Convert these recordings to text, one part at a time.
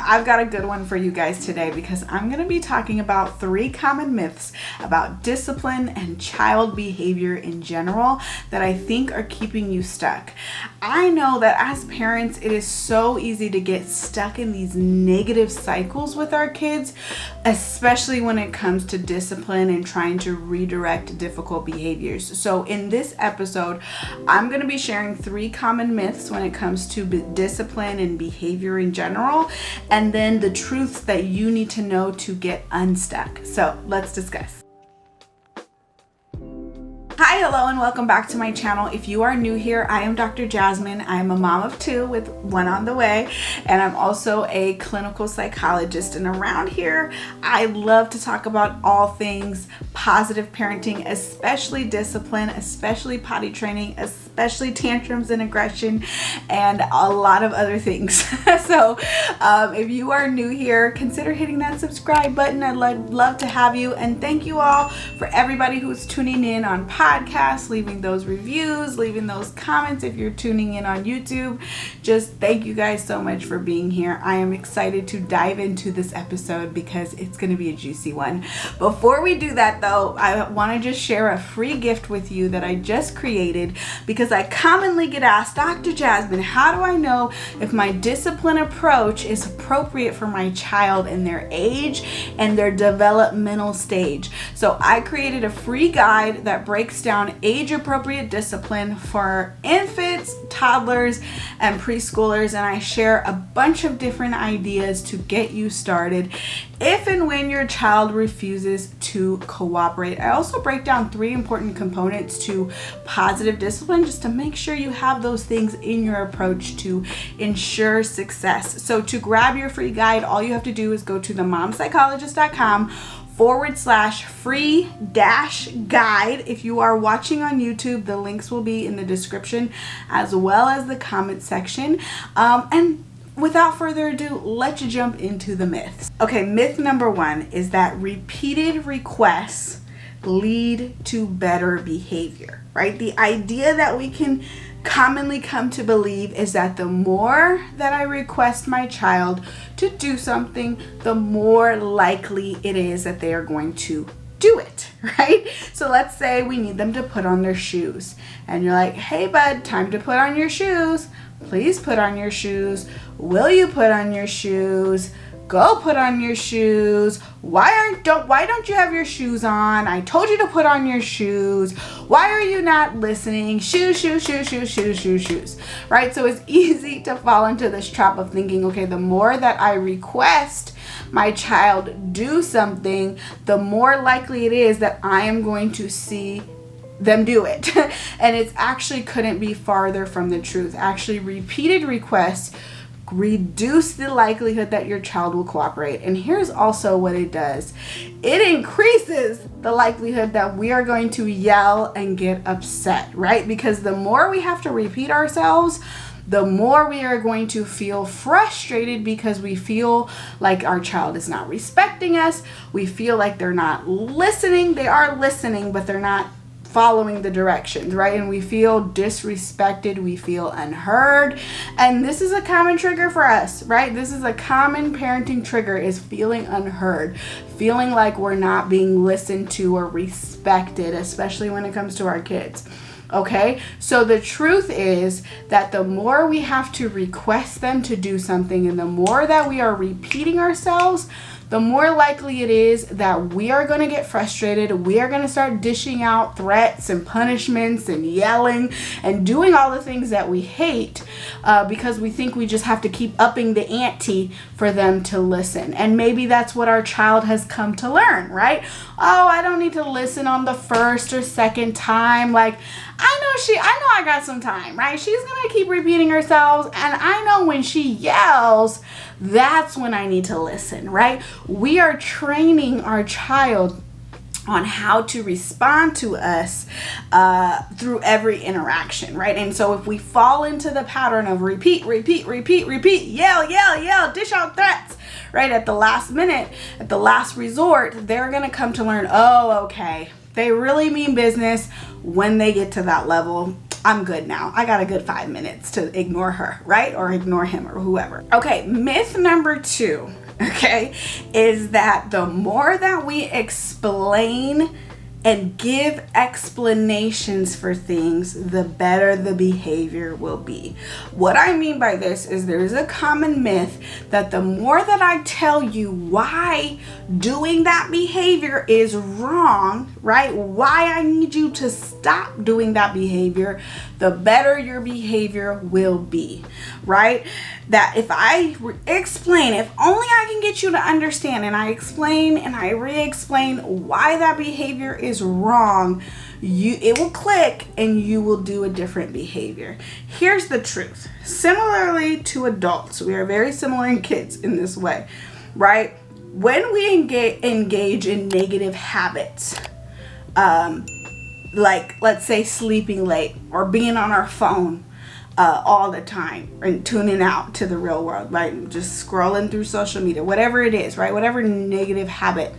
I've got a good one for you guys today because I'm going to be talking about 3 common myths about discipline and child behavior in general that I think are keeping you stuck. I know that as parents, it is so easy to get stuck in these negative cycles with our kids, especially when it comes to discipline and trying to redirect difficult behaviors. So in this episode, I'm going to be sharing 3 common myths when it comes to discipline and behavior in general, and then the truths that you need to know to get unstuck. So let's discuss. Hi, hello, and welcome back to my channel. If you are new here, I am Dr. Jasmine. I am a mom of 2 with 1 on the way, and I'm also a clinical psychologist. And around here, I love to talk about all things positive parenting, especially discipline, especially potty training, especially tantrums and aggression, and a lot of other things. So if you are new here, consider hitting that subscribe button. I'd love to have you, and thank you all for everybody who's tuning in on podcast, leaving those reviews, leaving those comments. If you're tuning in on YouTube, just thank you guys so much for being here. I am excited to dive into this episode because it's going to be a juicy one. Before we do that though, I want to just share a free gift with you that I just created because I commonly get asked, Dr. Jasmine, how do I know if my discipline approach is appropriate for my child and their age and their developmental stage? So I created a free guide that breaks down age-appropriate discipline for infants, toddlers, and preschoolers, and I share a bunch of different ideas to get you started if and when your child refuses to cooperate. I also break down 3 important components to positive discipline just to make sure you have those things in your approach to ensure success. So to grab your free guide, all you have to do is go to themomspsychologist.com/free-guide. If you are watching on YouTube, the links will be in the description as well as the comment section. And without further ado, let's jump into the myths. Okay, myth number 1 is that repeated requests lead to better behavior, right? The idea that we can commonly come to believe is that the more that I request my child to do something, the more likely it is that they are going to do it, right? So let's say we need them to put on their shoes, and you're like, hey bud, time to put on your shoes. Please put on your shoes. Will you put on your shoes? Go put on your shoes. Why don't you have your shoes on? I told you to put on your shoes. Why are you not listening? Shoes, shoes, shoes, shoes, shoes, shoes, shoes. Right? So it's easy to fall into this trap of thinking, okay, the more that I request my child do something, the more likely it is that I am going to see them do it. And it's actually couldn't be farther from the truth. Actually, repeated requests reduce the likelihood that your child will cooperate. And here's also what it does. It increases the likelihood that we are going to yell and get upset, right? Because the more we have to repeat ourselves, the more we are going to feel frustrated because we feel like our child is not respecting us. We feel like they're not listening. They are listening, but they're not following the directions, right? And we feel disrespected, we feel unheard. And this is a common trigger for us, right? This is a common parenting trigger, is feeling unheard, feeling like we're not being listened to or respected, especially when it comes to our kids. Okay, so the truth is that the more we have to request them to do something and the more that we are repeating ourselves, the more likely it is that we are going to get frustrated. We are going to start dishing out threats and punishments and yelling and doing all the things that we hate because we think we just have to keep upping the ante for them to listen. And maybe that's what our child has come to learn, right? Oh, I don't need to listen on the first or second time. Like, I know I got some time, right? She's going to keep repeating herself. And I know when she yells, that's when I need to listen, right? We are training our child on how to respond to us through every interaction, right? And so if we fall into the pattern of repeat, yell, dish out threats, right? At the last minute, at the last resort, they're going to come to learn, oh, okay, they really mean business when they get to that level. I'm good now. I got a good 5 minutes to ignore her, right? Or ignore him or whoever. Okay, myth number 2, okay, is that the more that we explain and give explanations for things, the better the behavior will be. What I mean by this is there's a common myth that the more that I tell you why doing that behavior is wrong, right? Why I need you to stop doing that behavior, the better your behavior will be, right? That if I explain, if only I can get you to understand, and I explain and I re-explain why that behavior is wrong, it will click and you will do a different behavior. Here's the truth. Similarly to adults, we are very similar in kids in this way, right? When we engage in negative habits, like let's say sleeping late or being on our phone all the time and tuning out to the real world, right? Just scrolling through social media, whatever it is, right? Whatever negative habit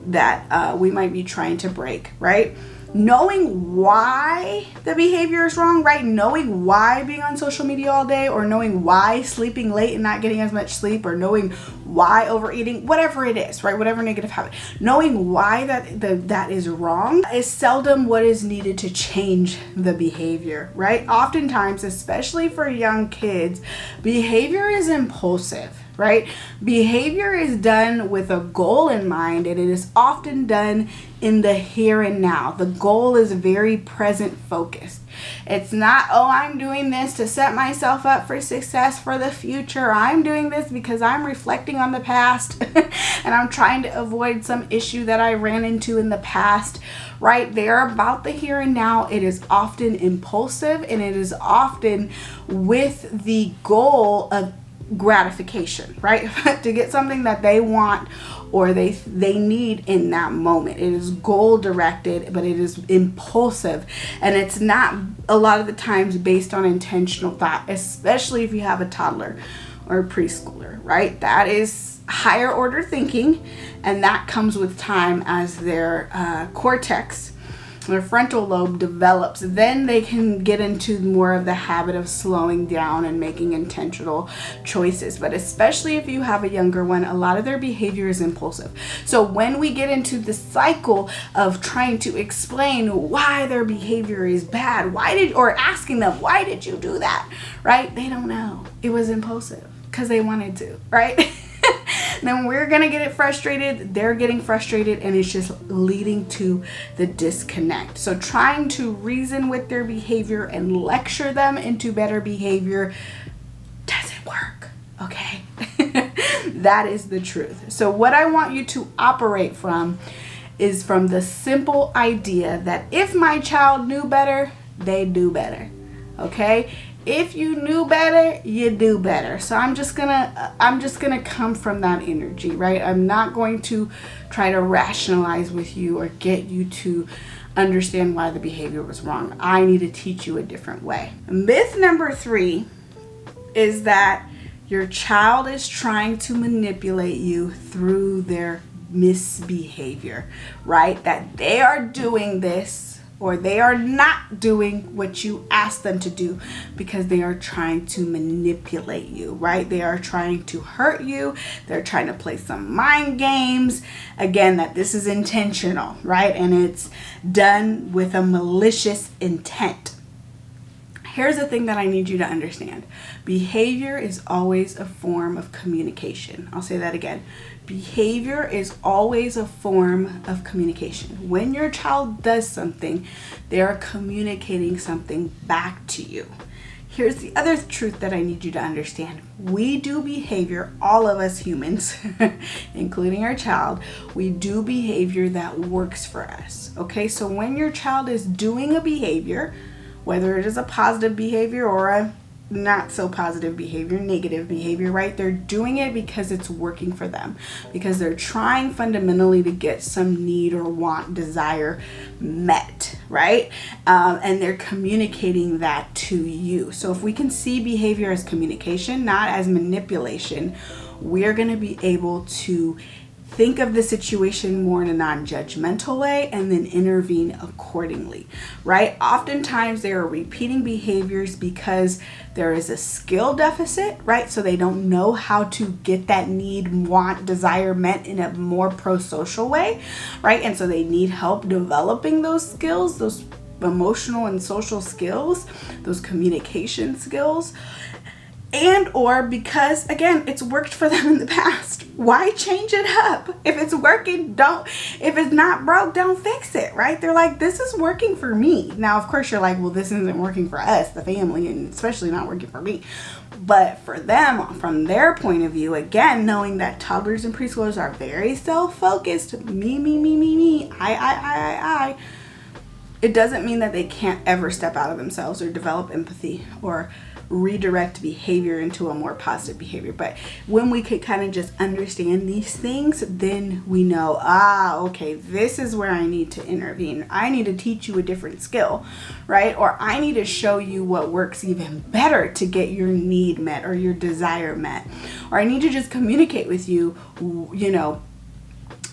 that we might be trying to break, right? Knowing why the behavior is wrong, right? Knowing why being on social media all day, or knowing why sleeping late and not getting as much sleep, or knowing why overeating, whatever it is, right? Whatever negative habit, knowing why that is wrong is seldom what is needed to change the behavior, right? Oftentimes, especially for young kids, behavior is impulsive, right? Behavior is done with a goal in mind, and it is often done in the here and now. The goal is very present focused. It's not, oh, I'm doing this to set myself up for success for the future. I'm doing this because I'm reflecting on the past and I'm trying to avoid some issue that I ran into in the past, right? They're about the here and now. It is often impulsive, and it is often with the goal of gratification, right? To get something that they want or they need in that moment. It is goal directed, but it is impulsive, and it's not a lot of the times based on intentional thought, especially if you have a toddler or a preschooler, right? That is higher order thinking, and that comes with time as their cortex, their frontal lobe develops. Then they can get into more of the habit of slowing down and making intentional choices. But especially if you have a younger one, a lot of their behavior is impulsive. So when we get into the cycle of trying to explain why their behavior is bad, or asking them, why did you do that, right? They don't know. It was impulsive because they wanted to, right? Then we're going to get it frustrated, they're getting frustrated, and it's just leading to the disconnect. So trying to reason with their behavior and lecture them into better behavior doesn't work, okay? That is the truth. So what I want you to operate from is from the simple idea that if my child knew better, they do better, okay? If you knew better, you do better. So I'm just gonna come from that energy, right? I'm not going to try to rationalize with you or get you to understand why the behavior was wrong. I need to teach you a different way. Myth number 3 is that your child is trying to manipulate you through their misbehavior, right? That they are doing this, or they are not doing what you ask them to do because they are trying to manipulate you, right? They are trying to hurt you. They're trying to play some mind games. Again, that this is intentional, right? And it's done with a malicious intent. Here's the thing that I need you to understand. Behavior is always a form of communication. I'll say that again. Behavior is always a form of communication. When your child does something, they are communicating something back to you. Here's the other truth that I need you to understand. We do behavior, all of us humans, including our child, we do behavior that works for us. Okay, so when your child is doing a behavior, whether it is a positive behavior or a not so positive behavior, negative behavior, right? They're doing it because it's working for them, because they're trying fundamentally to get some need or want, desire met, right? And they're communicating that to you. So if we can see behavior as communication, not as manipulation, we're going to be able to think of the situation more in a non-judgmental way, and then intervene accordingly, right? Oftentimes they are repeating behaviors because there is a skill deficit, right? So they don't know how to get that need, want, desire met in a more pro-social way, right? And so they need help developing those skills, those emotional and social skills, those communication skills. And or because, again, it's worked for them in the past. Why change it up? If it's working, if it's not broke, don't fix it, right? They're like, this is working for me. Now, of course, you're like, well, this isn't working for us, the family, and especially not working for me. But for them, from their point of view, again, knowing that toddlers and preschoolers are very self-focused, me, I, it doesn't mean that they can't ever step out of themselves or develop empathy or redirect behavior into a more positive behavior. But when we could kind of just understand these things, then we know, okay, this is where I need to intervene. I need to teach you a different skill, right? Or I need to show you what works even better to get your need met or your desire met. Or I need to just communicate with you,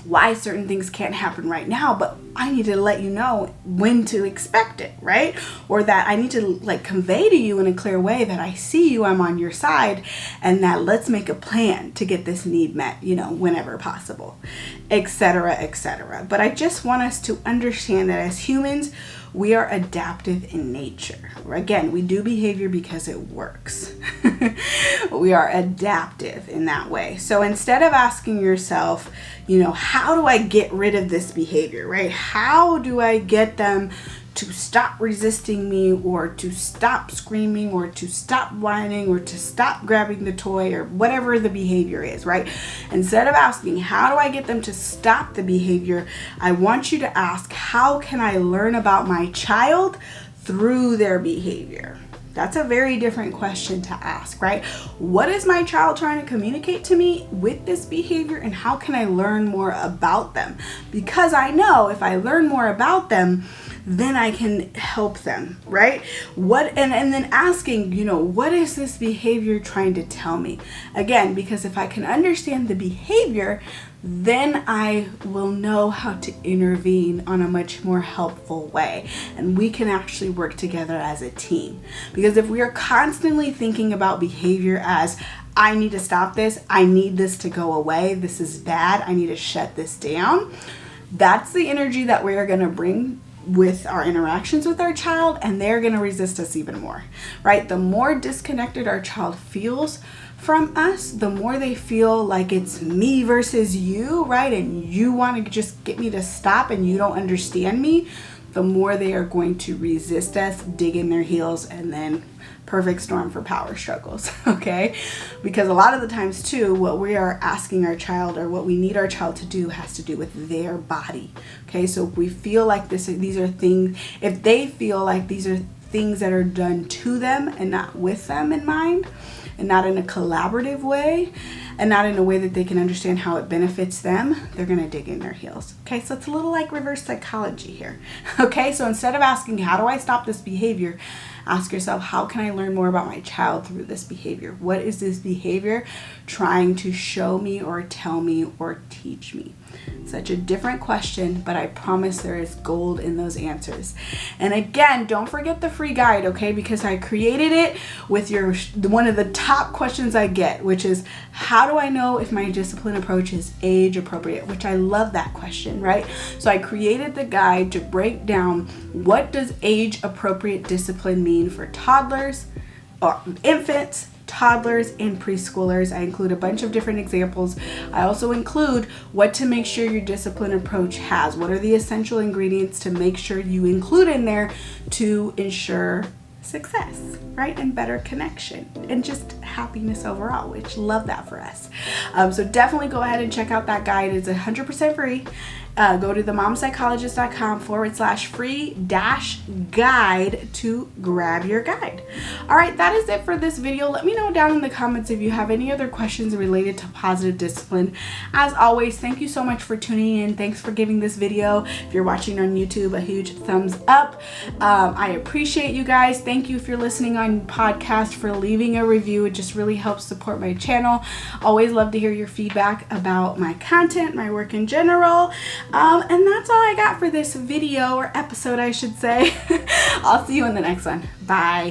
why certain things can't happen right now, but I need to let you know when to expect it, right? Or that I need to convey to you in a clear way that I see you, I'm on your side, and that let's make a plan to get this need met, whenever possible, etc., etc. But I just want us to understand that as humans, we are adaptive in nature. Again, we do behavior because it works. We are adaptive in that way. So instead of asking yourself, how do I get rid of this behavior, right? How do I get them to stop resisting me, or to stop screaming, or to stop whining, or to stop grabbing the toy, or whatever the behavior is, right? Instead of asking, how do I get them to stop the behavior, I want you to ask, how can I learn about my child through their behavior? That's a very different question to ask, right? What is my child trying to communicate to me with this behavior, and how can I learn more about them? Because I know if I learn more about them, then I can help them, right? And then asking, what is this behavior trying to tell me? Again, because if I can understand the behavior, then I will know how to intervene on a much more helpful way. And we can actually work together as a team. Because if we are constantly thinking about behavior as, I need to stop this, I need this to go away, this is bad, I need to shut this down, that's the energy that we are going to bring with our interactions with our child, and they're going to resist us even more, right? The more disconnected our child feels from us, the more they feel like it's me versus you, right? And you want to just get me to stop and you don't understand me, the more they are going to resist us, dig in their heels, and then perfect storm for power struggles, okay? Because a lot of the times too, what we are asking our child, or what we need our child to do, has to do with their body, okay? So if we feel like these are things, if they feel like these are things that are done to them and not with them in mind, and not in a collaborative way, and not in a way that they can understand how it benefits them, they're going to dig in their heels. Okay, so it's a little like reverse psychology here. Okay, so instead of asking, how do I stop this behavior, ask yourself, how can I learn more about my child through this behavior? What is this behavior trying to show me, or tell me, or teach me? Such a different question, but I promise there is gold in those answers. And again, don't forget the free guide, okay? Because I created it with one of the top questions I get, which is, how do I know if my discipline approach is age appropriate? Which I love that question, right? So I created the guide to break down, what does age appropriate discipline mean for toddlers or infants, toddlers, and preschoolers. I include a bunch of different examples. I also include what to make sure your discipline approach has. What are the essential ingredients to make sure you include in there to ensure success, right? And better connection and just happiness overall, which love that for us. So definitely go ahead and check out that guide. It's 100% free. go to themomspsychologist.com/free-guide to grab your guide. All right, that is it for this video. Let me know down in the comments if you have any other questions related to positive discipline. As always, thank you so much for tuning in. Thanks for giving this video, if you're watching on YouTube, a huge thumbs up. I appreciate you guys. Thank you if you're listening on podcast for leaving a review. It just really helps support my channel. Always love to hear your feedback about my content, my work in general. And that's all I got for this video, or episode I should say. I'll see you in the next one. Bye.